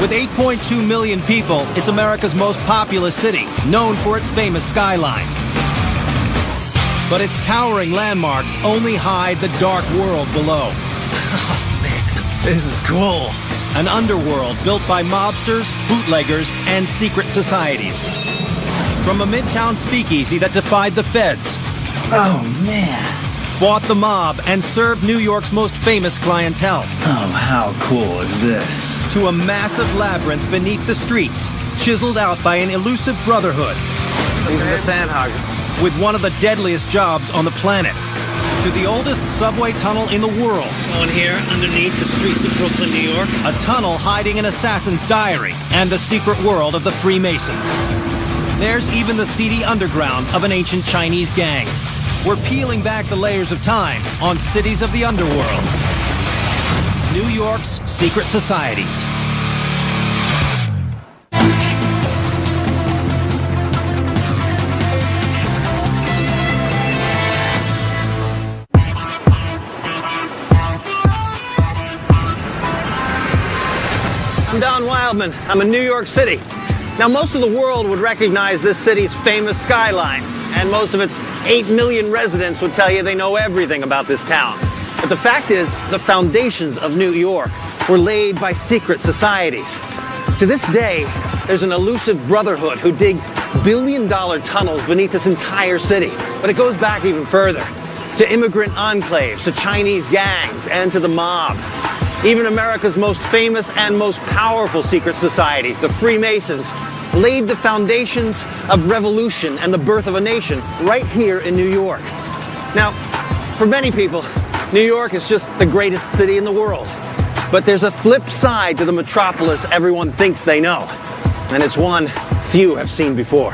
With 8.2 million people, it's America's most populous city, known for its famous skyline. But its towering landmarks only hide the dark world below. Oh, man, this is cool. An underworld built by mobsters, bootleggers, and secret societies. From a midtown speakeasy that defied the feds. Oh, man. Fought the mob and served New York's most famous clientele. Oh, how cool is this? To a massive labyrinth beneath the streets, chiseled out by an elusive brotherhood. These are the sandhogs. With one of the deadliest jobs on the planet. To the oldest subway tunnel in the world. Going here underneath the streets of Brooklyn, New York. A tunnel hiding an assassin's diary and the secret world of the Freemasons. There's even the seedy underground of an ancient Chinese gang. We're peeling back the layers of time on Cities of the Underworld. New York's secret societies. I'm Don Wildman. I'm in New York City. Now, most of the world would recognize this city's famous skyline, and most of its 8 million residents would tell you they know everything about this town. But the fact is, the foundations of New York were laid by secret societies. To this day, there's an elusive brotherhood who dig billion-dollar tunnels beneath this entire city. But it goes back even further, to immigrant enclaves, to Chinese gangs, and to the mob. Even America's most famous and most powerful secret society, the Freemasons, laid the foundations of revolution and the birth of a nation right here in New York. Now, for many people, New York is just the greatest city in the world. But there's a flip side to the metropolis everyone thinks they know, and it's one few have seen before.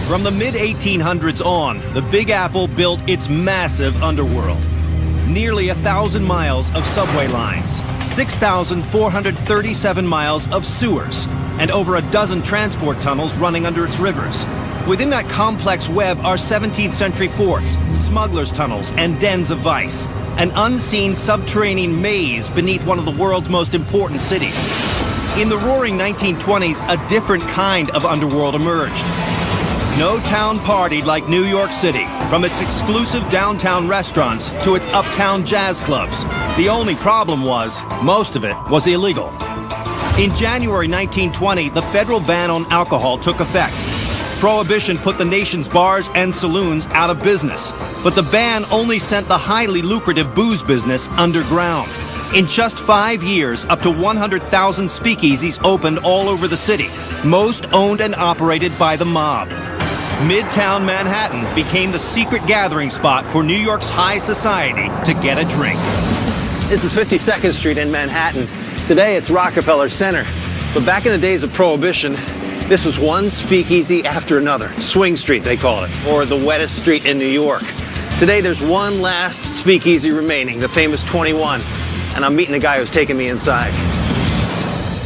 From the mid-1800s on, the Big Apple built its massive underworld. Nearly 1,000 miles of subway lines, 6,437 miles of sewers, and over a dozen transport tunnels running under its rivers. Within that complex web are 17th century forts, smugglers' tunnels, and dens of vice. An unseen subterranean maze beneath one of the world's most important cities. In the roaring 1920s, a different kind of underworld emerged. No town partied like New York City, from its exclusive downtown restaurants to its uptown jazz clubs. The only problem was, most of it was illegal. In January 1920, the federal ban on alcohol took effect. Prohibition put the nation's bars and saloons out of business, but the ban only sent the highly lucrative booze business underground. In just 5 years, up to 100,000 speakeasies opened all over the city, most owned and operated by the mob. Midtown Manhattan became the secret gathering spot for New York's high society to get a drink. This is 52nd Street in Manhattan. Today it's Rockefeller Center. But back in the days of Prohibition, this was one speakeasy after another. Swing Street, they call it, or the wettest street in New York. Today there's one last speakeasy remaining, the famous 21. And I'm meeting the guy who's taking me inside.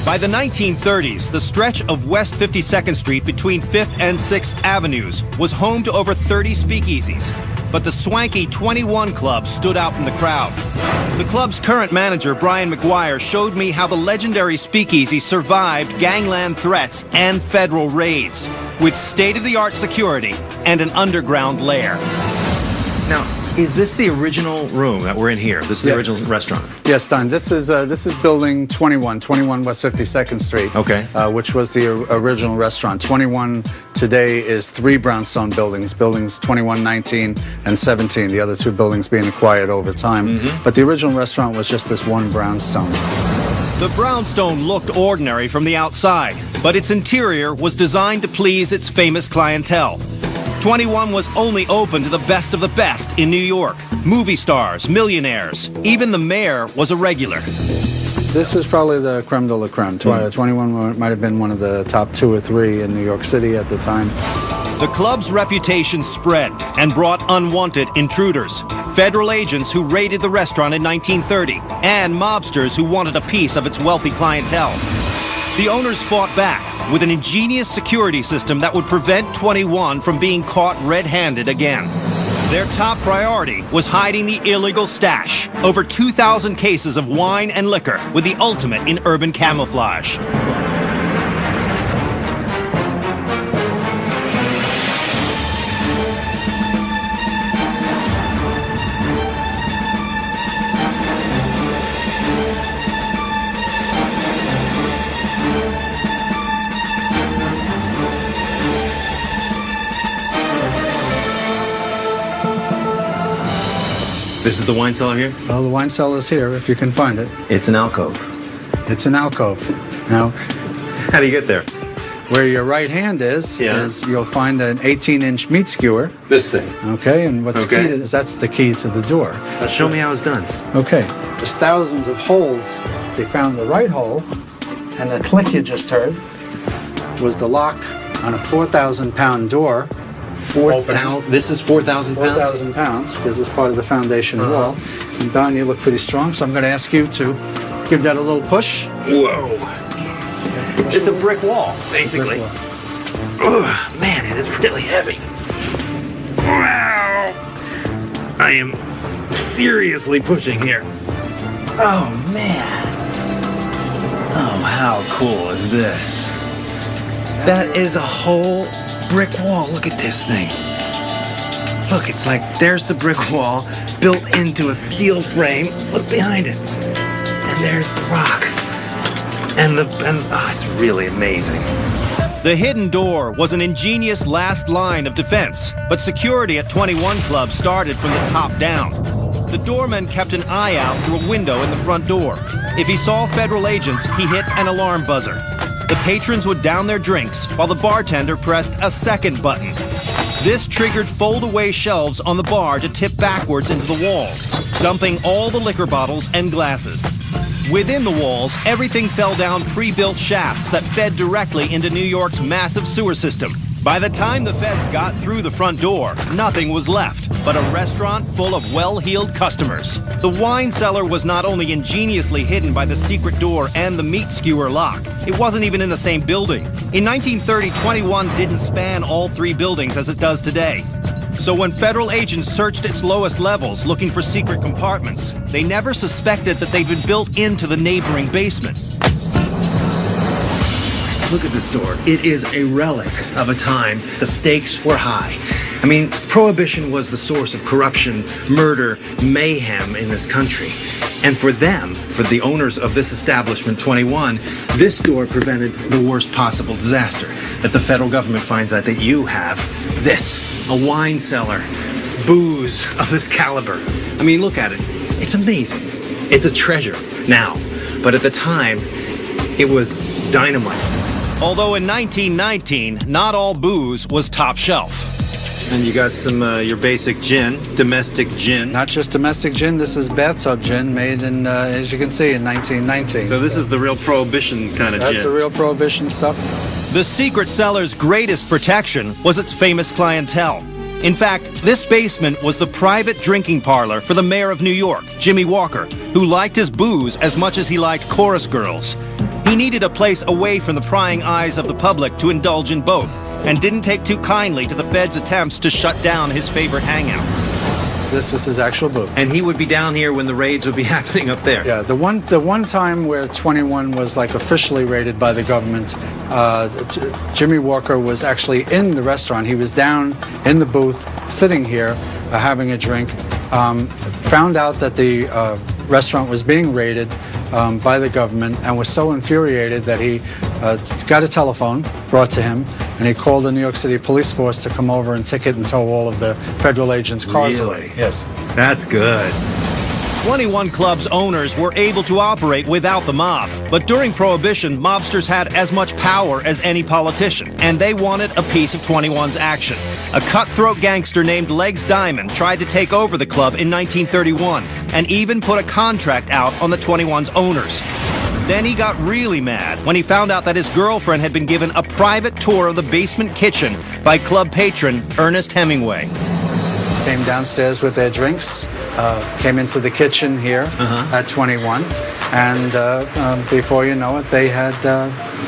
By the 1930s, the stretch of West 52nd Street between 5th and 6th Avenues was home to over 30 speakeasies. But the swanky 21 Club stood out from the crowd. The club's current manager, Brian McGuire, showed me how the legendary speakeasy survived gangland threats and federal raids, with state-of-the-art security and an underground lair. Now, is this the original room that we're in here? This is the original restaurant? Yes, Don. This is building 21 West 52nd Street. Okay. Which was the original restaurant. 21 today is 3 brownstone buildings, buildings 21, 19, and 17. The other 2 buildings being acquired over time. But the original restaurant was just this one brownstone. The brownstone looked ordinary from the outside, but its interior was designed to please its famous clientele. 21 was only open to the best of the best in New York. Movie stars, millionaires, even the mayor was a regular. This was probably the creme de la creme. 21 might have been one of the top 2 or 3 in New York City at the time. The club's reputation spread and brought unwanted intruders, federal agents who raided the restaurant in 1930, and mobsters who wanted a piece of its wealthy clientele. The owners fought back with an ingenious security system that would prevent 21 from being caught red-handed again. Their top priority was hiding the illegal stash. Over 2,000 cases of wine and liquor with the ultimate in urban camouflage. This is the wine cellar here? Well, the wine cellar is here, if you can find it. It's an alcove. It's an alcove. Now, How do you get there? where your right hand is you'll find an 18-inch meat skewer. This thing. Okay, and what's Okay. key is that's the key to the door. Show me how it's done. Okay, there's thousands of holes. They found the right hole, and the click you just heard was the lock on a 4,000-pound door. This is 4,000 pounds? 4,000 pounds, because it's part of the foundation wall. And Don, you look pretty strong, so I'm going to ask you to give that a little push. Whoa. It's a brick wall, basically. Ugh, man, it is really heavy. Wow. I am seriously pushing here. Oh, man. Oh, how cool is this? That is a whole brick wall. Look at this thing. Look, it's like there's the brick wall built into a steel frame. Look behind it. And there's the rock. And it's really amazing. The hidden door was an ingenious last line of defense, but security at 21 Club started from the top down. The doorman kept an eye out through a window in the front door. If he saw federal agents, he hit an alarm buzzer. The patrons would down their drinks while the bartender pressed a second button. This triggered fold-away shelves on the bar to tip backwards into the walls, dumping all the liquor bottles and glasses. Within the walls, everything fell down pre-built shafts that fed directly into New York's massive sewer system. By the time the feds got through the front door, nothing was left but a restaurant full of well-heeled customers. The wine cellar was not only ingeniously hidden by the secret door and the meat skewer lock, it wasn't even in the same building. In 1930, 21 didn't span all three buildings as it does today. So when federal agents searched its lowest levels looking for secret compartments, they never suspected that they'd been built into the neighboring basement. Look at this door. It is a relic of a time the stakes were high. I mean, Prohibition was the source of corruption, murder, mayhem in this country. And for them, for the owners of this establishment, 21, this door prevented the worst possible disaster. That the federal government finds out that you have this, a wine cellar, booze of this caliber. I mean, look at it. It's amazing. It's a treasure now. But at the time, it was dynamite. Although in 1919, not all booze was top shelf. And you got some, your basic gin, domestic gin. Not just domestic gin, this is bathtub gin made in, as you can see, in 1919. So this is the real Prohibition kind of gin. That's the real Prohibition stuff. The secret cellar's greatest protection was its famous clientele. In fact, this basement was the private drinking parlor for the mayor of New York, Jimmy Walker, who liked his booze as much as he liked chorus girls. He needed a place away from the prying eyes of the public to indulge in both, and didn't take too kindly to the Fed's attempts to shut down his favorite hangout. This was his actual booth. And he would be down here when the raids would be happening up there. Yeah, the one time where 21 was like officially raided by the government, Jimmy Walker was actually in the restaurant. He was down in the booth, sitting here, having a drink, found out that the restaurant was being raided by the government, and was so infuriated that he got a telephone brought to him, and he called the New York City police force to come over and ticket and tow all of the federal agents' cars away. Yes. That's good. 21 Club's owners were able to operate without the mob, but during Prohibition, mobsters had as much power as any politician, and they wanted a piece of 21's action. A cutthroat gangster named Legs Diamond tried to take over the club in 1931, and even put a contract out on the 21's owners. Then he got really mad when he found out that his girlfriend had been given a private tour of the basement kitchen by club patron Ernest Hemingway. Came downstairs with their drinks, came into the kitchen here at 21, And before you know it, they had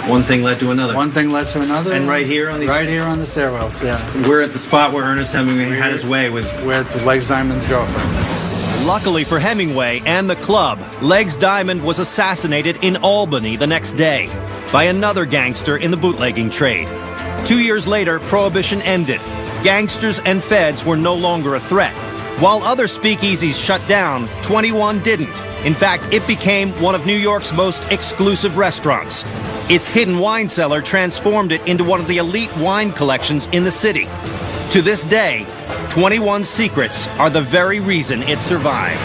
One thing led to another. one thing led to another. And right here on these... Right here on the stairwells, yeah. We're at the spot where Ernest Hemingway had his way with... With Legs Diamond's girlfriend. Luckily for Hemingway and the club, Legs Diamond was assassinated in Albany the next day by another gangster in the bootlegging trade. 2 years later, Prohibition ended. Gangsters and feds were no longer a threat. While other speakeasies shut down, 21 didn't. In fact, it became one of New York's most exclusive restaurants. Its hidden wine cellar transformed it into one of the elite wine collections in the city. To this day, 21 Secrets are the very reason it survived.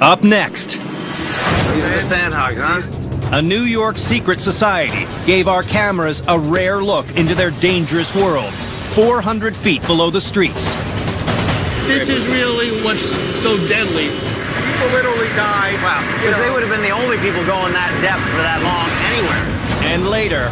Up next, These are the Sandhogs, huh? a New York secret society gave our cameras a rare look into their dangerous world, 400 feet below the streets. This is really what's so deadly. People literally die. Wow. Because they would have been the only people going that depth for that long anywhere. And later,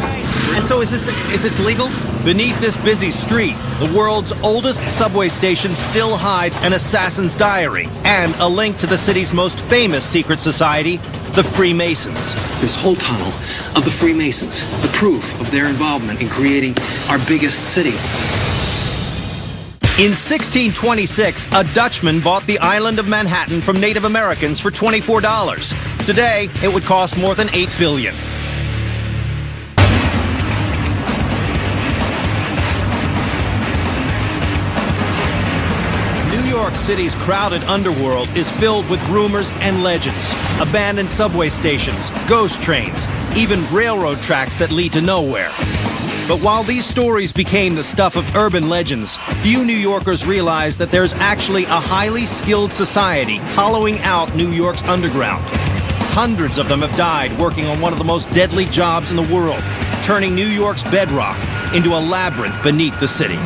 And so is this legal? beneath this busy street, the world's oldest subway station still hides an assassin's diary and a link to the city's most famous secret society, the Freemasons. This whole tunnel of the Freemasons, the proof of their involvement in creating our biggest city. In 1626, a Dutchman bought the island of Manhattan from Native Americans for $24. Today, it would cost more than $8 billion. New York City's crowded underworld is filled with rumors and legends. Abandoned subway stations, ghost trains, even railroad tracks that lead to nowhere. But while these stories became the stuff of urban legends, few New Yorkers realize that there's actually a highly skilled society hollowing out New York's underground. Hundreds of them have died working on one of the most deadly jobs in the world, turning New York's bedrock into a labyrinth beneath the city.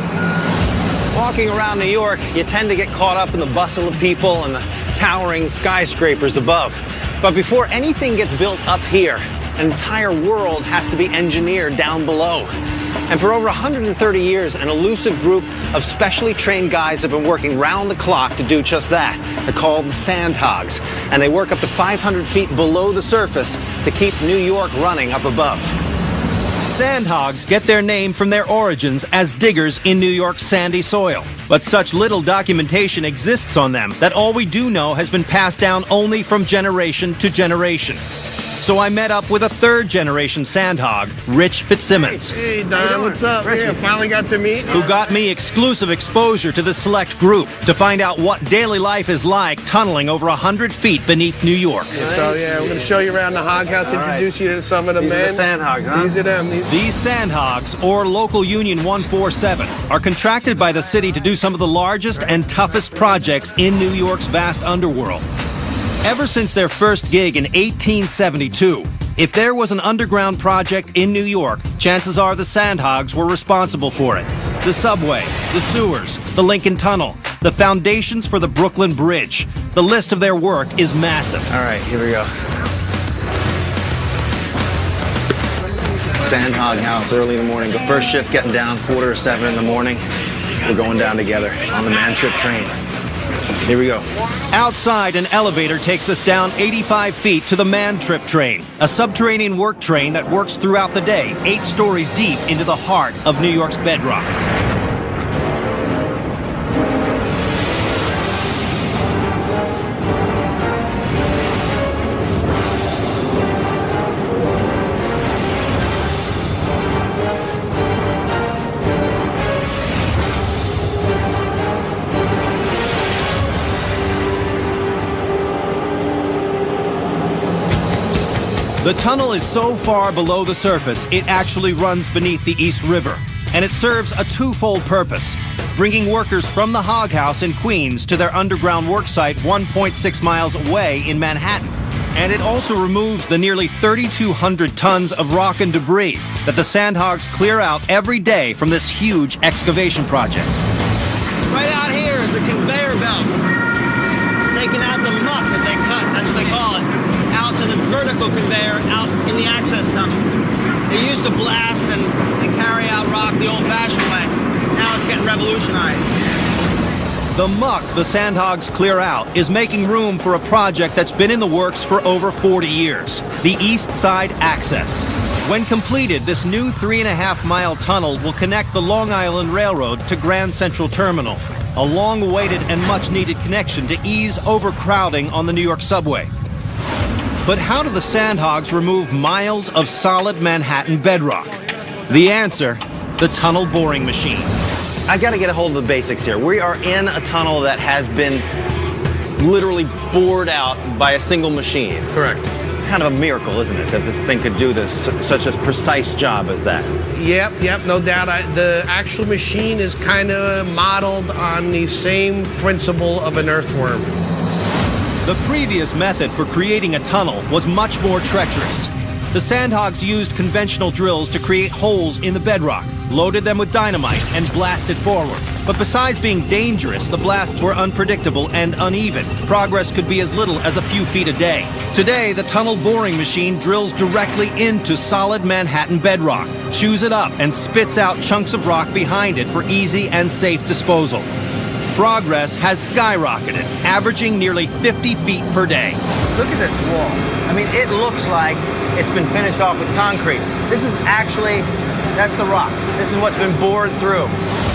Walking around New York, you tend to get caught up in the bustle of people and the towering skyscrapers above. But before anything gets built up here, an entire world has to be engineered down below. And for over 130 years, an elusive group of specially trained guys have been working round the clock to do just that. They're called the Sandhogs, and they work up to 500 feet below the surface to keep New York running up above. Sandhogs get their name from their origins as diggers in New York's sandy soil. But such little documentation exists on them that all we do know has been passed down only from generation to generation. So I met up with a third-generation Sandhog, Rich Fitzsimmons, Hey, Don, what's up? Yeah, finally got to meet. who got me exclusive exposure to the select group to find out what daily life is like tunneling over 100 feet beneath New York. So, yeah, we're going to show you around the hog house, introduce you to some of the These men. are the Sandhogs, huh? These are them. These Sandhogs, or Local Union 147, are contracted by the city to do some of the largest and toughest projects in New York's vast underworld. Ever since their first gig in 1872, if there was an underground project in New York, chances are the Sandhogs were responsible for it. The subway, the sewers, the Lincoln Tunnel, the foundations for the Brooklyn Bridge. The list of their work is massive. All right, here we go. Sandhog house, early in the morning. The first shift getting down, 6:45 in the morning. We're going down together on the man trip train. Here we go. Outside, an elevator takes us down 85 feet to the Man Trip train, a subterranean work train that works throughout the day, 8 stories deep into the heart of New York's bedrock. The tunnel is so far below the surface, it actually runs beneath the East River. And it serves a twofold purpose, bringing workers from the Hog House in Queens to their underground worksite 1.6 miles away in Manhattan. And it also removes the nearly 3,200 tons of rock and debris that the Sandhogs clear out every day from this huge excavation project. Right out here is a conveyor belt. It's taking out the muck that they cut, that's what they call it, out to the vertical conveyor out in the access tunnel. They used to blast and carry out rock the old-fashioned way. Now it's getting revolutionized. The muck the Sandhogs clear out is making room for a project that's been in the works for over 40 years, the East Side Access. When completed, this new 3.5-mile tunnel will connect the Long Island Railroad to Grand Central Terminal, a long-awaited and much-needed connection to ease overcrowding on the New York subway. But how do the Sandhogs remove miles of solid Manhattan bedrock? The answer, the tunnel boring machine. I got to get a hold of the basics here. We are in a tunnel that has been literally bored out by a single machine. Correct. Kind of a miracle, isn't it, that this thing could do this such a precise job as that? Yep, no doubt. The actual machine is kind of modeled on the same principle of an earthworm. The previous method for creating a tunnel was much more treacherous. The Sandhogs used conventional drills to create holes in the bedrock, loaded them with dynamite, and blasted forward. But besides being dangerous, the blasts were unpredictable and uneven. Progress could be as little as a few feet a day. Today, the tunnel boring machine drills directly into solid Manhattan bedrock, chews it up, and spits out chunks of rock behind it for easy and safe disposal. Progress has skyrocketed, averaging nearly 50 feet per day. Look at this wall. I mean, it looks like it's been finished off with concrete. This is actually, that's the rock. This is what's been bored through.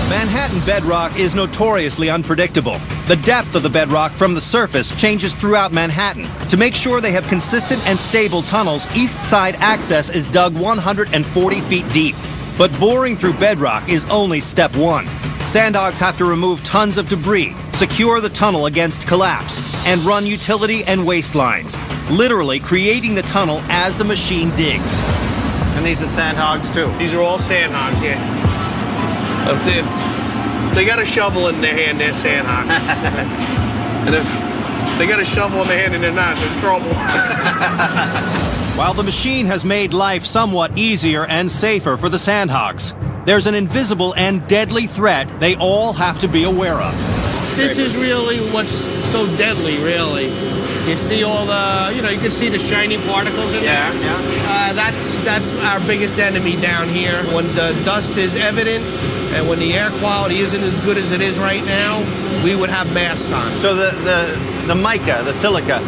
Manhattan bedrock is notoriously unpredictable. The depth of the bedrock from the surface changes throughout Manhattan. To make sure they have consistent and stable tunnels, East Side Access is dug 140 feet deep. But boring through bedrock is only step one. Sandhogs have to remove tons of debris, secure the tunnel against collapse, and run utility and waste lines, literally creating the tunnel as the machine digs. And these are Sandhogs too. These are all Sandhogs, yeah. If they got a shovel in their hand, they're Sandhogs. And if they got a shovel in their hand and they're not, there's trouble. While the machine has made life somewhat easier and safer for the Sandhogs, there's an invisible and deadly threat they all have to be aware of. This is really what's so deadly, really. You see all the, you can see the shiny particles in there. Yeah. That's our biggest enemy down here. When the dust is evident and when the air quality isn't as good as it is right now, we would have masks on. So the mica, the silica,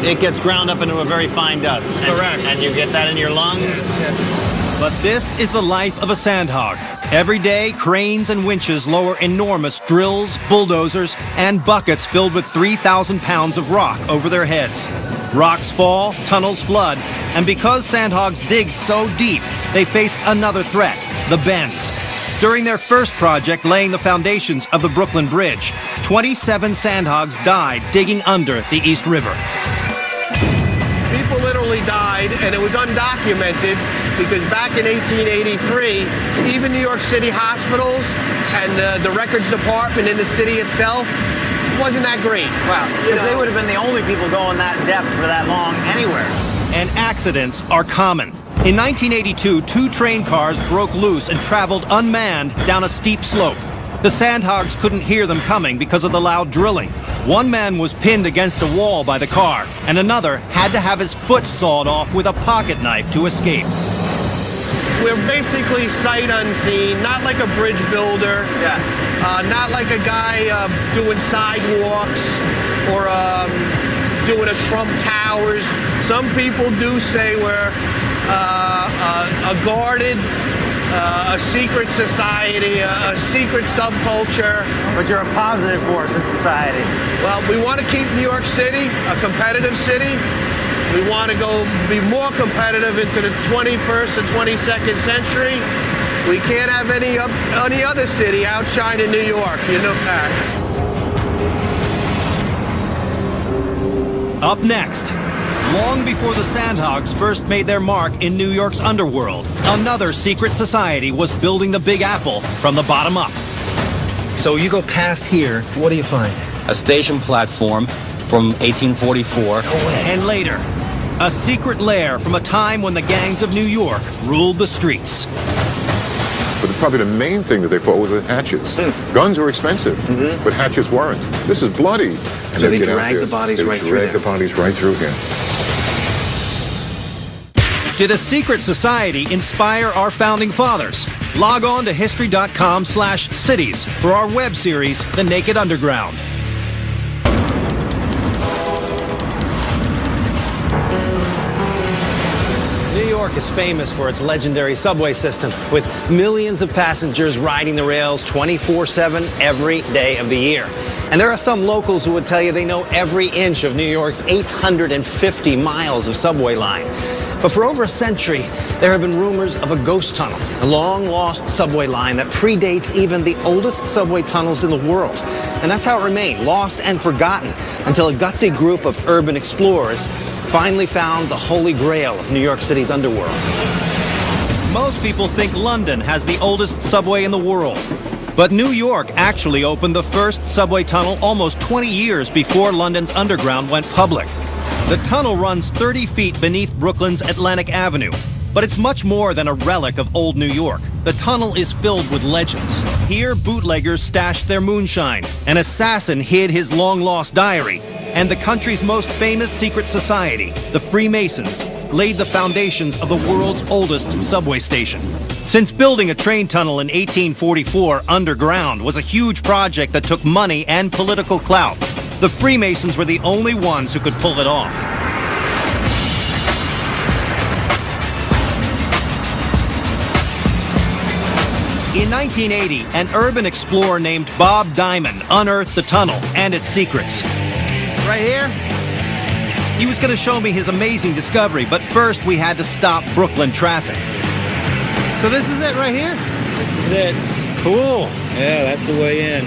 it gets ground up into a very fine dust. Correct. And you get that in your lungs? Yes. But this is the life of a Sandhog. Every day, cranes and winches lower enormous drills, bulldozers, and buckets filled with 3,000 pounds of rock over their heads. Rocks fall, tunnels flood, and because Sandhogs dig so deep, they face another threat, the bends. During their first project laying the foundations of the Brooklyn Bridge, 27 Sandhogs died digging under the East River. People literally died, and it was undocumented because back in 1883, even New York City hospitals and the records department in the city itself wasn't that great. Wow, because they would have been the only people going that depth for that long anywhere. And accidents are common. In 1982, 2 train cars broke loose and traveled unmanned down a steep slope. The Sandhogs couldn't hear them coming because of the loud drilling. One man was pinned against a wall by the car, and another had to have his foot sawed off with a pocket knife to escape. We're basically sight unseen, not like a bridge builder, not like a guy doing sidewalks or doing a Trump Towers. Some people do say we're a guarded, a secret society, a secret subculture. But you're a positive force in society. Well, we want to keep New York City a competitive city. We want to go be more competitive into the 21st and 22nd century. We can't have any other city outshining New York, you know that. Up next, long before the Sandhogs first made their mark in New York's underworld, another secret society was building the Big Apple from the bottom up. So you go past here, what do you find? A station platform from 1844. And later, a secret lair from a time when the gangs of New York ruled the streets. But probably the main thing that they fought was the hatchets. Guns were expensive, but hatchets weren't. This is bloody. And So they get out drag there, the bodies they right through drag there. the bodies right through here. Did a secret society inspire our founding fathers? Log on to history.com/cities for our web series, The Naked Underground. New York is famous for its legendary subway system, with millions of passengers riding the rails 24/7 every day of the year. And there are some locals who would tell you they know every inch of New York's 850 miles of subway line. But for over a century, there have been rumors of a ghost tunnel, a long-lost subway line that predates even the oldest subway tunnels in the world. And that's how it remained, lost and forgotten, until a gutsy group of urban explorers finally found the holy grail of New York City's underworld. Most people think London has the oldest subway in the world. But New York actually opened the first subway tunnel almost 20 years before London's underground went public. The tunnel runs 30 feet beneath Brooklyn's Atlantic Avenue, but it's much more than a relic of old New York. The tunnel is filled with legends. Here, bootleggers stashed their moonshine, an assassin hid his long-lost diary, and the country's most famous secret society, the Freemasons, laid the foundations of the world's oldest subway station. Since building a train tunnel in 1844 underground was a huge project that took money and political clout, the Freemasons were the only ones who could pull it off. In 1980, an urban explorer named Bob Diamond unearthed the tunnel and its secrets. Right here? He was going to show me his amazing discovery, but first we had to stop Brooklyn traffic. So this is it right here? This is it. Cool. Yeah, that's the way in.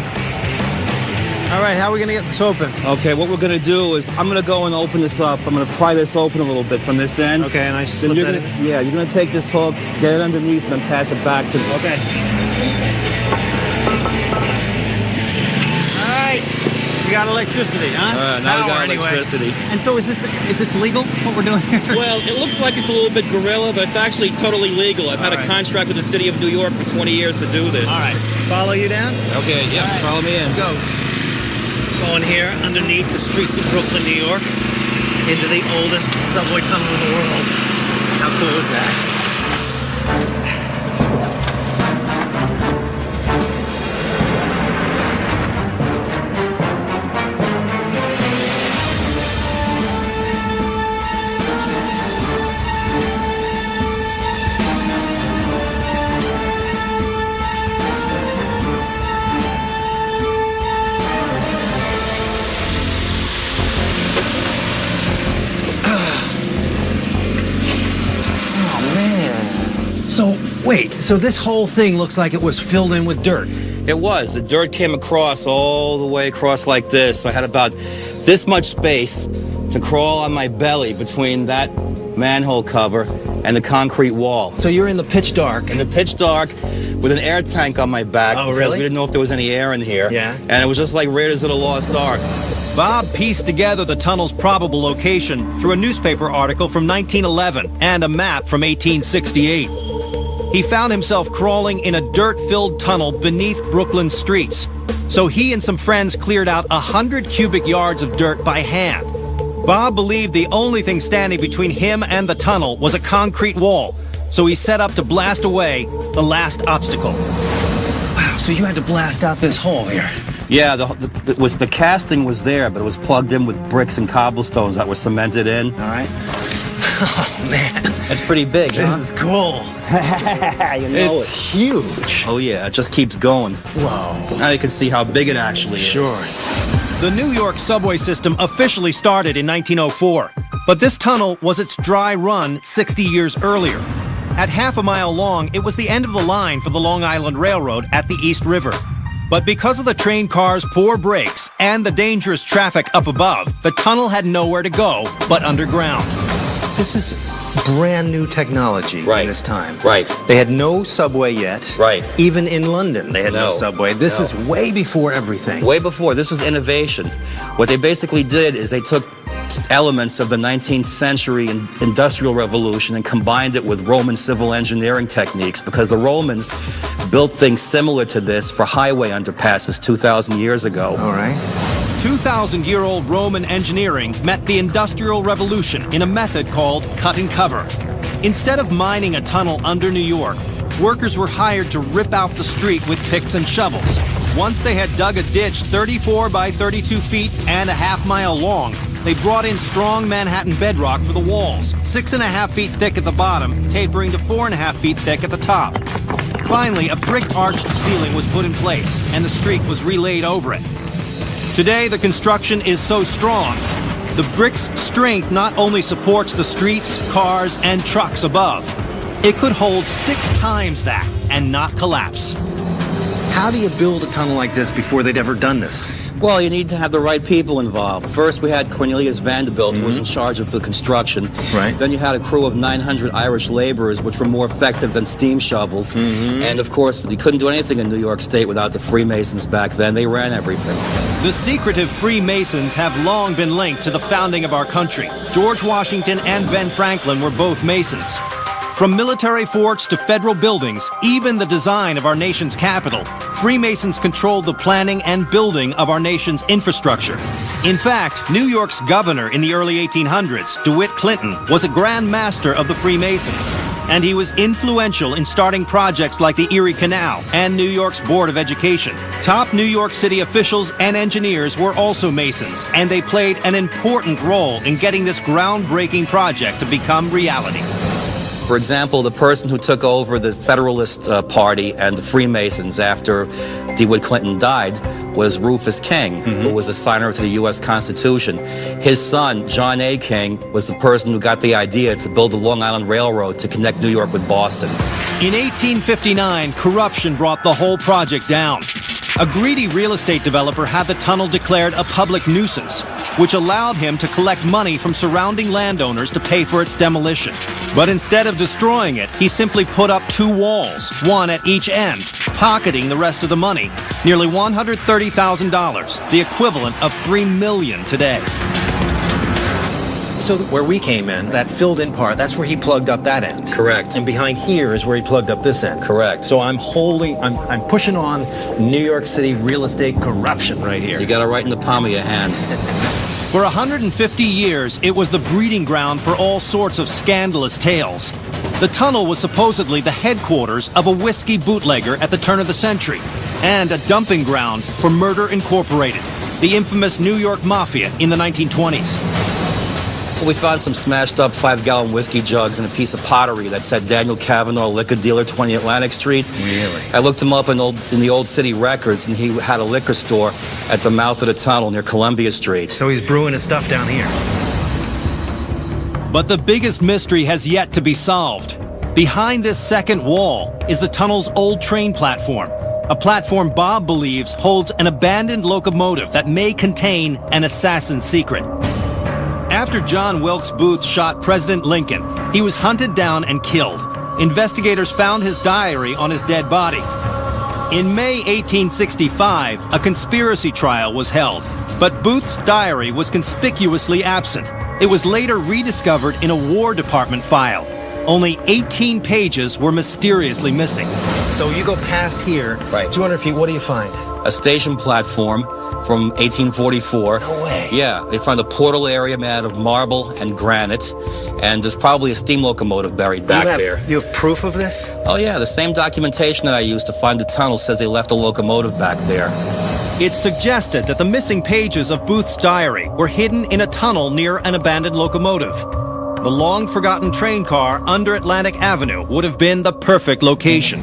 All right, how are we going to get this open? Okay, what we're going to do is I'm going to go and open this up. I'm going to pry this open a little bit from this end. Okay, and I just Then slip you're that gonna, in? Yeah, you're going to take this hook, get it underneath, and then pass it back to me. Okay. All right. We got electricity, huh? Now we Power, got electricity. And so is this legal, what we're doing here? Well, it looks like it's a little bit guerrilla, but it's actually totally legal. I've had a contract with the city of New York for 20 years to do this. All right. Follow you down? Okay, yeah, All right. follow me in. Let's go. Going here underneath the streets of Brooklyn, New York, into the oldest subway tunnel in the world. How cool is that? So, wait, so this whole thing looks like it was filled in with dirt. It was. The dirt came across all the way across like this. So I had about this much space to crawl on my belly between that manhole cover and the concrete wall. So you're in the pitch dark. In the pitch dark with an air tank on my back. Oh, because really? we didn't know if there was any air in here. Yeah. And it was just like Raiders of the Lost Ark. Bob pieced together the tunnel's probable location through a newspaper article from 1911 and a map from 1868. He found himself crawling in a dirt-filled tunnel beneath Brooklyn's streets. So he and some friends cleared out 100 cubic yards of dirt by hand. Bob believed the only thing standing between him and the tunnel was a concrete wall, so he set up to blast away the last obstacle. Wow, so you had to blast out this hole here. Yeah, the casting was there, but it was plugged in with bricks and cobblestones that were cemented in. All right. Oh, man. That's pretty big, huh? This is cool. You know It's huge. Oh, yeah, it just keeps going. Whoa. Now you can see how big it actually is. Sure. The New York subway system officially started in 1904, but this tunnel was its dry run 60 years earlier. At half a mile long, it was the end of the line for the Long Island Railroad at the East River. But because of the train cars' poor brakes and the dangerous traffic up above, the tunnel had nowhere to go but underground. This is brand new technology Right. in this time. Right. They had no subway yet. Right. Even in London, they had no No. subway. This No. is way before everything. Way before. This was innovation. What they basically did is they took elements of the 19th century industrial revolution and combined it with Roman civil engineering techniques, because the Romans built things similar to this for highway underpasses 2,000 years ago. All right. 2,000-year-old Roman engineering met the Industrial Revolution in a method called cut and cover. Instead of mining a tunnel under New York, workers were hired to rip out the street with picks and shovels. Once they had dug a ditch 34 by 32 feet and a half-mile long, they brought in strong Manhattan bedrock for the walls, 6.5 feet thick at the bottom, tapering to 4.5 feet thick at the top. Finally, a brick-arched ceiling was put in place, and the street was relaid over it. Today, the construction is so strong, the brick's strength not only supports the streets, cars, and trucks above, it could hold 6 times that and not collapse. How do you build a tunnel like this before they'd ever done this? Well, you need to have the right people involved. First, we had Cornelius Vanderbilt, who was in charge of the construction. Right. Then you had a crew of 900 Irish laborers, which were more effective than steam shovels. And of course, you couldn't do anything in New York State without the Freemasons back then. They ran everything. The secretive Freemasons have long been linked to the founding of our country. George Washington and Ben Franklin were both Masons. From military forts to federal buildings, even the design of our nation's capital, Freemasons controlled the planning and building of our nation's infrastructure. In fact, New York's governor in the early 1800s, DeWitt Clinton, was a Grand Master of the Freemasons, and he was influential in starting projects like the Erie Canal and New York's Board of Education. Top New York City officials and engineers were also Masons, and they played an important role in getting this groundbreaking project to become reality. For example, the person who took over the Federalist Party and the Freemasons after DeWitt Clinton died was Rufus King, who was a signer to the U.S. Constitution. His son, John A. King, was the person who got the idea to build the Long Island Railroad to connect New York with Boston. In 1859, corruption brought the whole project down. A greedy real estate developer had the tunnel declared a public nuisance, which allowed him to collect money from surrounding landowners to pay for its demolition. But instead of destroying it, he simply put up 2 walls, one at each end, pocketing the rest of the money, nearly $130,000, the equivalent of $3 million today. So where we came in, that filled-in part, that's where he plugged up that end. Correct. And behind here is where he plugged up this end. Correct. So I'm pushing on New York City real estate corruption right here. You got it right in the palm of your hands. For 150 years, it was the breeding ground for all sorts of scandalous tales. The tunnel was supposedly the headquarters of a whiskey bootlegger at the turn of the century, and a dumping ground for Murder Incorporated, the infamous New York Mafia in the 1920s. We found some smashed up 5-gallon whiskey jugs and a piece of pottery that said Daniel Cavanaugh, liquor dealer, 20 Atlantic Street. Really? I looked him up in the old city records, and he had a liquor store at the mouth of the tunnel near Columbia Street. So he's brewing his stuff down here. But the biggest mystery has yet to be solved. Behind this second wall is the tunnel's old train platform, a platform Bob believes holds an abandoned locomotive that may contain an assassin's secret. After John Wilkes Booth shot President Lincoln, he was hunted down and killed. Investigators found his diary on his dead body. In May 1865, a conspiracy trial was held, but Booth's diary was conspicuously absent. It was later rediscovered in a War Department file. Only 18 pages were mysteriously missing. So you go past here, Right. 200 feet, what do you find? A station platform from 1844. No way. Yeah, they found a portal area made out of marble and granite, and there's probably a steam locomotive buried back there. You have proof of this? Oh yeah, the same documentation that I used to find the tunnel says they left a locomotive back there. It's suggested that the missing pages of Booth's diary were hidden in a tunnel near an abandoned locomotive. The long-forgotten train car under Atlantic Avenue would have been the perfect location.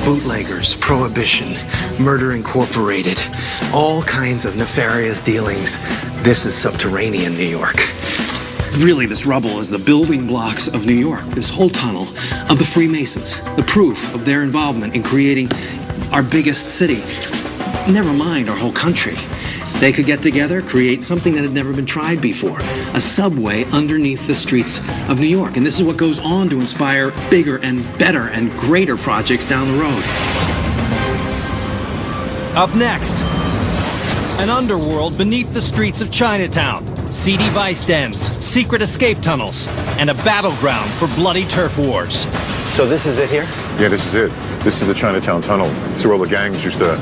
Bootleggers, Prohibition, Murder Incorporated, all kinds of nefarious dealings. This is subterranean New York. Really, this rubble is the building blocks of New York, this whole tunnel of the Freemasons, the proof of their involvement in creating our biggest city. Never mind our whole country. They could get together, create something that had never been tried before, a subway underneath the streets of New York. And this is what goes on to inspire bigger and better and greater projects down the road. Up next, an underworld beneath the streets of Chinatown, seedy vice dens, secret escape tunnels, and a battleground for bloody turf wars. So this is it here? Yeah, this is it. This is the Chinatown Tunnel. It's where all the gangs used to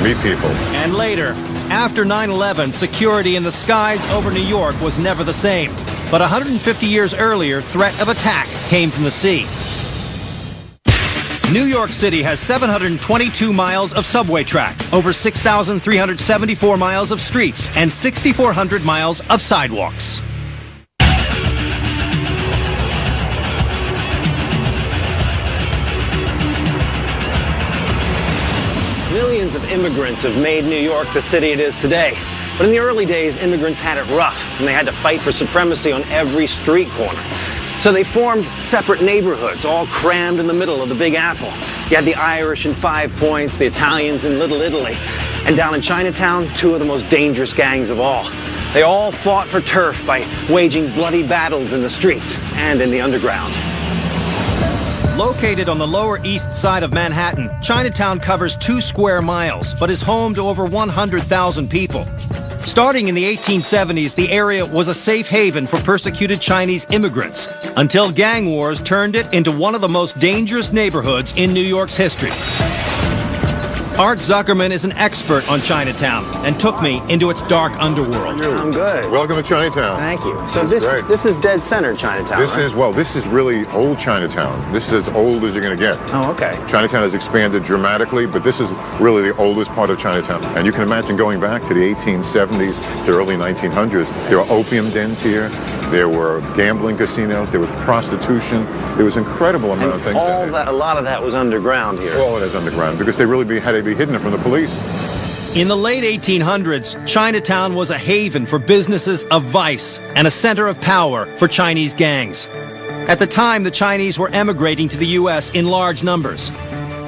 meet people. And later, after 9/11, security in the skies over New York was never the same. But 150 years earlier, threat of attack came from the sea. New York City has 722 miles of subway track, over 6,374 miles of streets, and 6,400 miles of sidewalks. Millions of immigrants have made New York the city it is today. But in the early days, immigrants had it rough, and they had to fight for supremacy on every street corner. So they formed separate neighborhoods, all crammed in the middle of the Big Apple. You had the Irish in 5 Points, the Italians in Little Italy. And down in Chinatown, 2 of the most dangerous gangs of all. They all fought for turf by waging bloody battles in the streets and in the underground. Located on the Lower East Side of Manhattan, Chinatown covers 2 square miles, but is home to over 100,000 people. Starting in the 1870s, the area was a safe haven for persecuted Chinese immigrants, until gang wars turned it into one of the most dangerous neighborhoods in New York's history. Art Zuckerman is an expert on Chinatown and took me into its dark underworld. I'm good. Welcome to Chinatown. Thank you. So this is dead center Chinatown, This right? this is really old Chinatown. This is as old as you're going to get. Oh, okay. Chinatown has expanded dramatically, but this is really the oldest part of Chinatown. And you can imagine going back to the 1870s to early 1900s, there were opium dens here, there were gambling casinos, there was prostitution, there was an incredible amount of things. A lot of that was underground here. All of it is underground because they really had to be hidden from the police. In the late 1800s, Chinatown was a haven for businesses of vice and a center of power for Chinese gangs. At the time, the Chinese were emigrating to the U.S. in large numbers.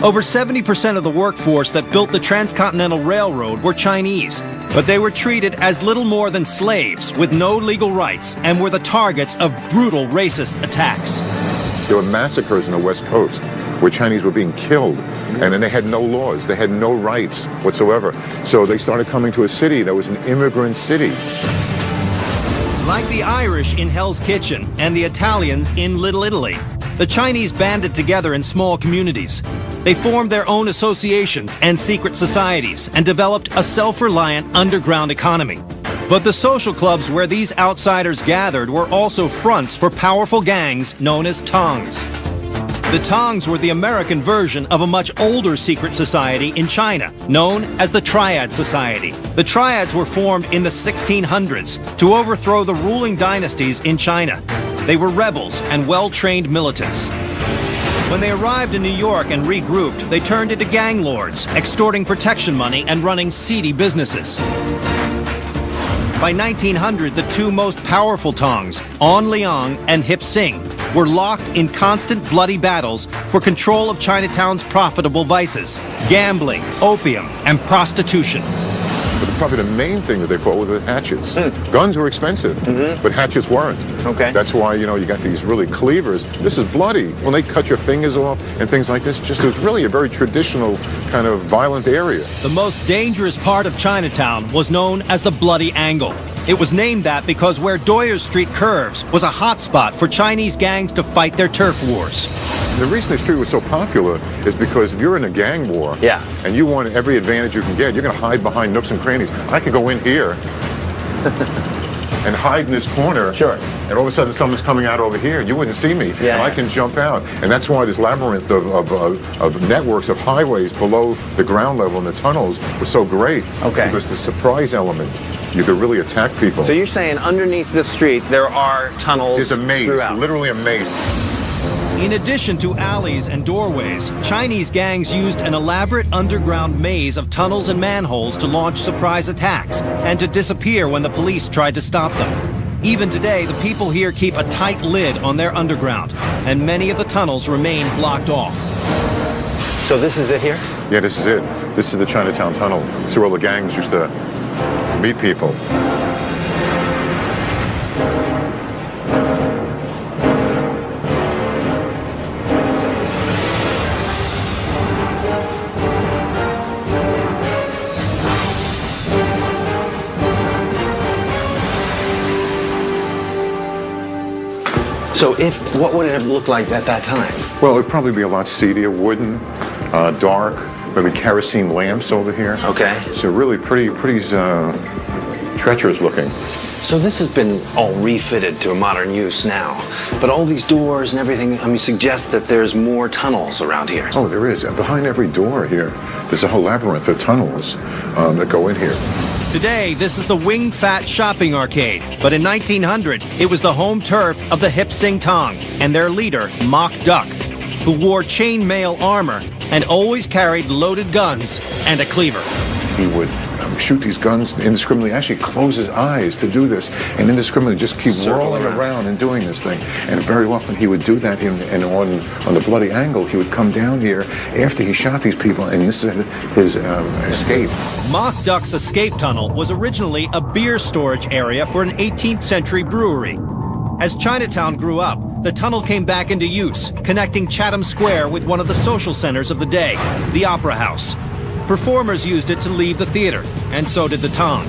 Over 70% of the workforce that built the Transcontinental Railroad were Chinese, but they were treated as little more than slaves with no legal rights and were the targets of brutal racist attacks. There were massacres on the West Coast where Chinese were being killed, and then they had no laws, they had no rights whatsoever. So they started coming to a city that was an immigrant city. Like the Irish in Hell's Kitchen and the Italians in Little Italy, the Chinese banded together in small communities. They formed their own associations and secret societies and developed a self-reliant underground economy. But the social clubs where these outsiders gathered were also fronts for powerful gangs known as Tongs. The Tongs were the American version of a much older secret society in China, known as the Triad Society. The Triads were formed in the 1600s to overthrow the ruling dynasties in China. They were rebels and well-trained militants. When they arrived in New York and regrouped, they turned into gang lords, extorting protection money and running seedy businesses. By 1900, the 2 most powerful Tongs, An Liang and Hip Sing, were locked in constant bloody battles for control of Chinatown's profitable vices, gambling, opium, and prostitution. But probably the main thing that they fought were the hatchets. Guns were expensive, but hatchets weren't. Okay. That's why, you got these really cleavers. This is bloody. When they cut your fingers off and things like this, it was really a very traditional kind of violent area. The most dangerous part of Chinatown was known as the Bloody Angle. It was named that because where Doyer Street curves was a hotspot for Chinese gangs to fight their turf wars. The reason this street was so popular is because if you're in a gang war and you want every advantage you can get, you're going to hide behind nooks and crannies. I could go in here and hide in this corner. Sure. And all of a sudden someone's coming out over here. You wouldn't see me. Yeah. And I can jump out. And that's why this labyrinth of networks of highways below the ground level and the tunnels was so great. Okay. Because the surprise element, you could really attack people. So you're saying underneath this street there are tunnels It's a maze, throughout. literally a maze. In addition to alleys and doorways, Chinese gangs used an elaborate underground maze of tunnels and manholes to launch surprise attacks and to disappear when the police tried to stop them. Even today, the people here keep a tight lid on their underground, and many of the tunnels remain blocked off. So this is it here? Yeah, this is it. This is the Chinatown Tunnel. This is where all the gangs used to meet people. So what would it have looked like at that time? Well, it'd probably be a lot seedier, wooden, dark, maybe kerosene lamps over here. Okay. So really pretty treacherous looking. So this has been all refitted to a modern use now, but all these doors and everything, I mean, suggest that there's more tunnels around here. Oh, there is. And behind every door here, there's a whole labyrinth of tunnels that go in here. Today, this is the Wing Fat Shopping Arcade, but in 1900, it was the home turf of the Hip Sing Tong and their leader, Mock Duck, who wore chainmail armor and always carried loaded guns and a cleaver. He would shoot these guns indiscriminately, actually close his eyes to do this, and indiscriminately just keep rolling around and doing this thing. And very often he would do that, and on the bloody angle, he would come down here after he shot these people, and this is his escape. Mock Duck's escape tunnel was originally a beer storage area for an 18th century brewery. As Chinatown grew up, the tunnel came back into use, connecting Chatham Square with one of the social centers of the day, the Opera House. Performers used it to leave the theater, and so did the Tong.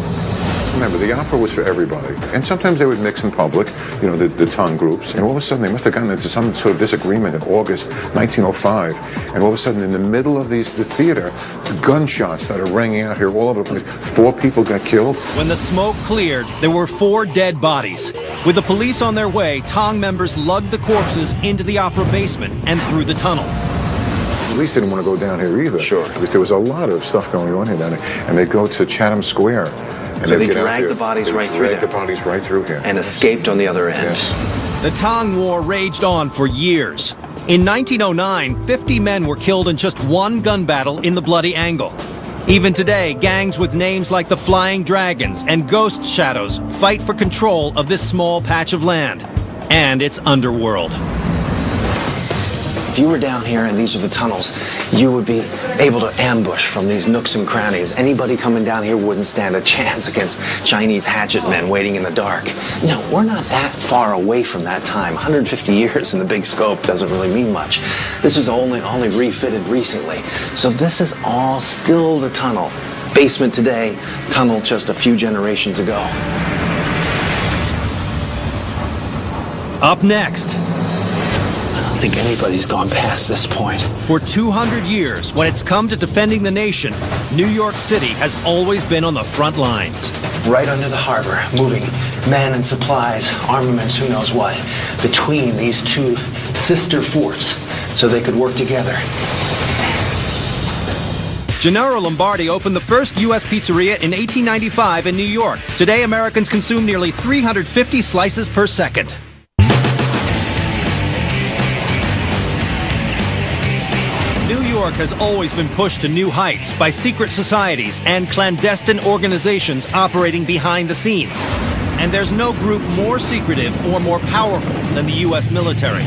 Remember, the opera was for everybody. And sometimes they would mix in public, you know, the Tong groups. And all of a sudden, they must have gotten into some sort of disagreement in August 1905. And all of a sudden, in the middle of the theater, gunshots started ringing out here all over the place. 4 people got killed. When the smoke cleared, there were 4 dead bodies. With the police on their way, Tong members lugged the corpses into the opera basement and through the tunnel. The police didn't want to go down here either. Sure. Because there was a lot of stuff going on here down there. And they'd go to Chatham Square. And So they get out dragged there. the bodies They right through dragged there. the bodies right through here. And escaped on the other end. Yes. The Tong War raged on for years. In 1909, 50 men were killed in just one gun battle in the Bloody Angle. Even today, gangs with names like the Flying Dragons and Ghost Shadows fight for control of this small patch of land and its underworld. If you were down here and these are the tunnels, you would be able to ambush from these nooks and crannies. Anybody coming down here wouldn't stand a chance against Chinese hatchet men waiting in the dark. No, we're not that far away from that time. 150 years in the big scope doesn't really mean much. This is only refitted recently. So this is all still the tunnel. Basement today, tunnel just a few generations ago. Up next, I don't think anybody's gone past this point. for 200 years, when it's come to defending the nation, New York City has always been on the front lines. Right under the harbor, moving men and supplies, armaments, who knows what, between these 2 sister forts so they could work together. Gennaro Lombardi opened the first U.S. pizzeria in 1895 in New York. Today, Americans consume nearly 350 slices per second. New York has always been pushed to new heights by secret societies and clandestine organizations operating behind the scenes. And there's no group more secretive or more powerful than the U.S. military.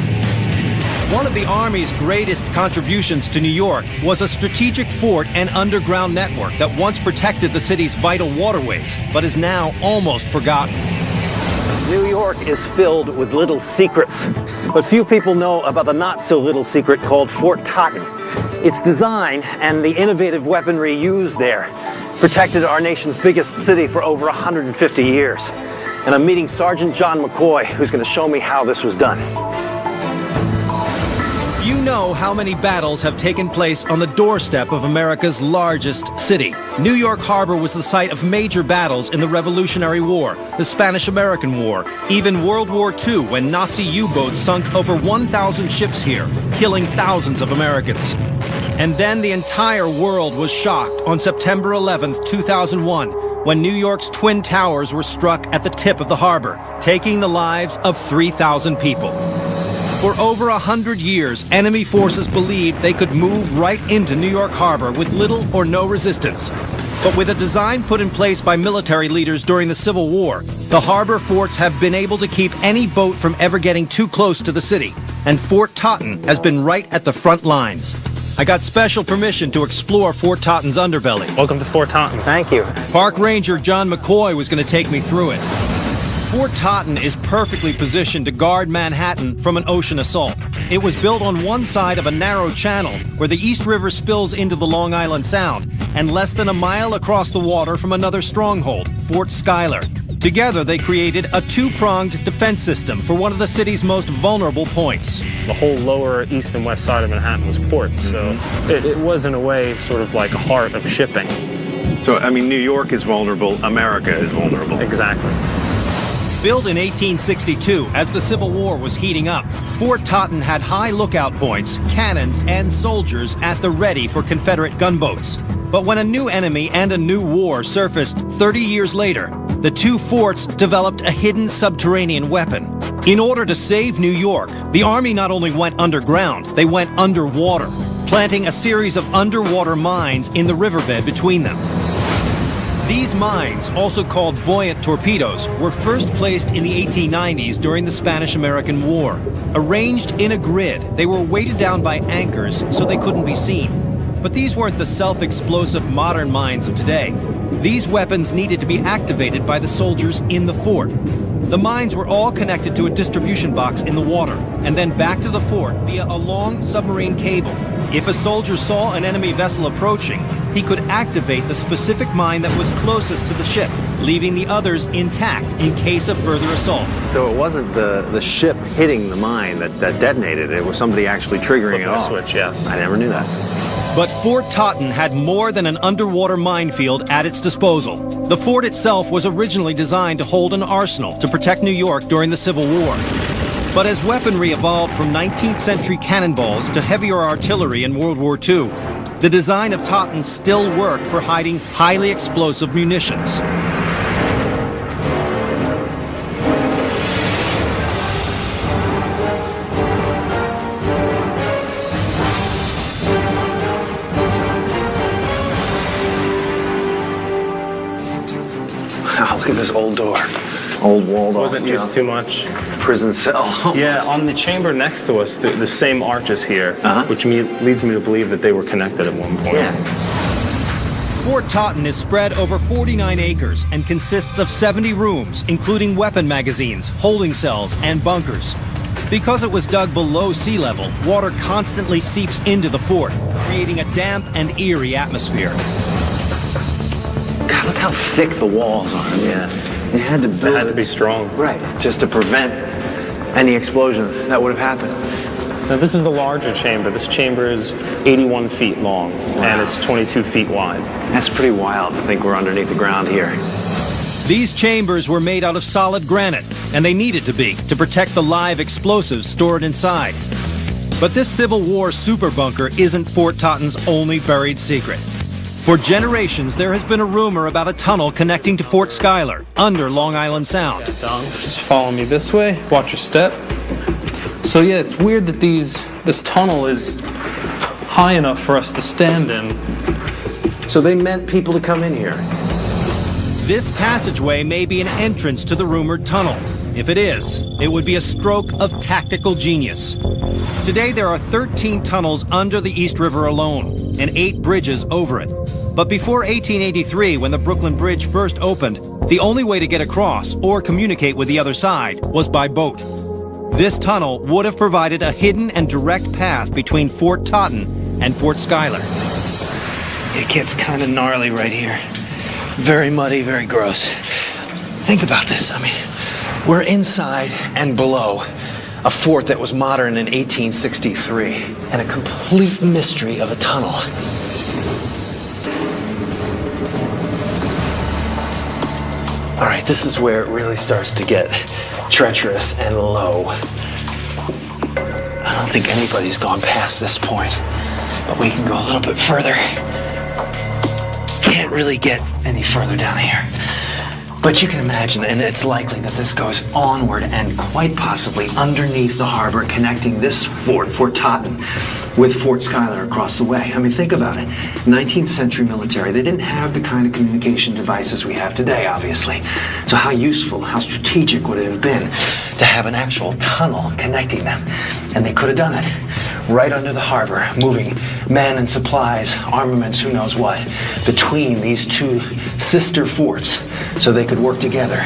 One of the Army's greatest contributions to New York was a strategic fort and underground network that once protected the city's vital waterways, but is now almost forgotten. New York is filled with little secrets, but few people know about the not-so-little secret called Fort Totten. Its design and the innovative weaponry used there protected our nation's biggest city for over 150 years. And I'm meeting Sergeant John McCoy, who's going to show me how this was done. You know how many battles have taken place on the doorstep of America's largest city. New York Harbor was the site of major battles in the Revolutionary War, the Spanish-American War, even World War II, when Nazi U-boats sunk over 1,000 ships here, killing thousands of Americans. And then the entire world was shocked on September 11th, 2001, when New York's Twin Towers were struck at the tip of the harbor, taking the lives of 3,000 people. For over 100 years, enemy forces believed they could move right into New York Harbor with little or no resistance. But with a design put in place by military leaders during the Civil War, the harbor forts have been able to keep any boat from ever getting too close to the city. And Fort Totten has been right at the front lines. I got special permission to explore Fort Totten's underbelly. Welcome to Fort Totten. Thank you. Park Ranger John McCoy was going to take me through it. Fort Totten is perfectly positioned to guard Manhattan from an ocean assault. It was built on one side of a narrow channel where the East River spills into the Long Island Sound, and less than a mile across the water from another stronghold, Fort Schuyler. Together, they created a two-pronged defense system for one of the city's most vulnerable points. The whole lower east and west side of Manhattan was ports, so it was, in a way, sort of like a heart of shipping. So, I mean, New York is vulnerable, America is vulnerable. Exactly. Built in 1862, as the Civil War was heating up, Fort Totten had high lookout points, cannons, and soldiers at the ready for Confederate gunboats. But when a new enemy and a new war surfaced 30 years later, the two forts developed a hidden subterranean weapon. In order to save New York, the Army not only went underground, they went underwater, planting a series of underwater mines in the riverbed between them. These mines, also called buoyant torpedoes, were first placed in the 1890s during the Spanish-American War. Arranged in a grid, they were weighted down by anchors so they couldn't be seen. But these weren't the self-explosive modern mines of today. These weapons needed to be activated by the soldiers in the fort. The mines were all connected to a distribution box in the water, and then back to the fort via a long submarine cable. If a soldier saw an enemy vessel approaching, he could activate the specific mine that was closest to the ship, leaving the others intact in case of further assault. So it wasn't the ship hitting the mine that detonated it, was somebody actually triggering it off. Switch, yes. I never knew that. But Fort Totten had more than an underwater minefield at its disposal. The fort itself was originally designed to hold an arsenal to protect New York during the Civil War. But as weaponry evolved from 19th century cannonballs to heavier artillery in World War II, the design of Totten still worked for hiding highly explosive munitions. Wow, look at this old door. Old walled off. Wasn't used too much. Prison cell. Yeah, on the chamber next to us, the same arch is here, which leads me to believe that they were connected at one point. Yeah. Fort Totten is spread over 49 acres and consists of 70 rooms, including weapon magazines, holding cells, and bunkers. Because it was dug below sea level, water constantly seeps into the fort, creating a damp and eerie atmosphere. God, look how thick the walls are. Yeah. They had to build It had to be strong. Right, just to prevent any explosion that would have happened. Now, this is the larger chamber. This chamber is 81 feet long, and it's 22 feet wide. That's pretty wild to think we're underneath the ground here. These chambers were made out of solid granite, and they needed to be to protect the live explosives stored inside. But this Civil War super bunker isn't Fort Totten's only buried secret. For generations, there has been a rumor about a tunnel connecting to Fort Schuyler under Long Island Sound. Just follow me this way, watch your step. So yeah, it's weird that this tunnel is high enough for us to stand in. So they meant people to come in here. This passageway may be an entrance to the rumored tunnel. If it is, it would be a stroke of tactical genius. Today there are 13 tunnels under the East River alone, and 8 bridges over it. But before 1883, when the Brooklyn Bridge first opened, the only way to get across or communicate with the other side was by boat. This tunnel would have provided a hidden and direct path between Fort Totten and Fort Schuyler. It gets kind of gnarly right here. Very muddy, very gross. Think about this. I mean, we're inside and below a fort that was modern in 1863, and a complete mystery of a tunnel. All right, this is where it really starts to get treacherous and low. I don't think anybody's gone past this point, but we can go a little bit further. Can't really get any further down here. But you can imagine, and it's likely that this goes onward and quite possibly underneath the harbor, connecting this fort, Fort Totten, with Fort Schuyler across the way. I mean, think about it. 19th century military, they didn't have the kind of communication devices we have today, obviously. So how useful, how strategic would it have been to have an actual tunnel connecting them? And they could have done it right under the harbor, moving men and supplies, armaments, who knows what, between these two sister forts so they could work together.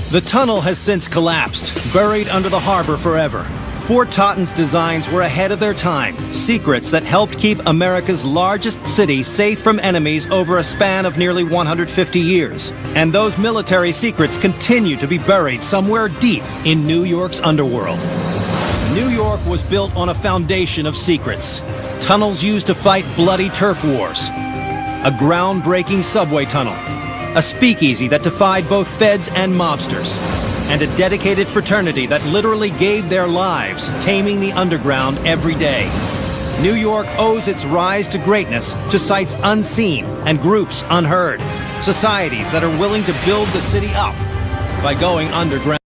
The tunnel has since collapsed, buried under the harbor forever. Fort Totten's designs were ahead of their time, secrets that helped keep America's largest city safe from enemies over a span of nearly 150 years. And those military secrets continue to be buried somewhere deep in New York's underworld. New York was built on a foundation of secrets. Tunnels used to fight bloody turf wars. A groundbreaking subway tunnel. A speakeasy that defied both feds and mobsters. And a dedicated fraternity that literally gave their lives taming the underground every day. New York owes its rise to greatness to sights unseen and groups unheard. Societies that are willing to build the city up by going underground.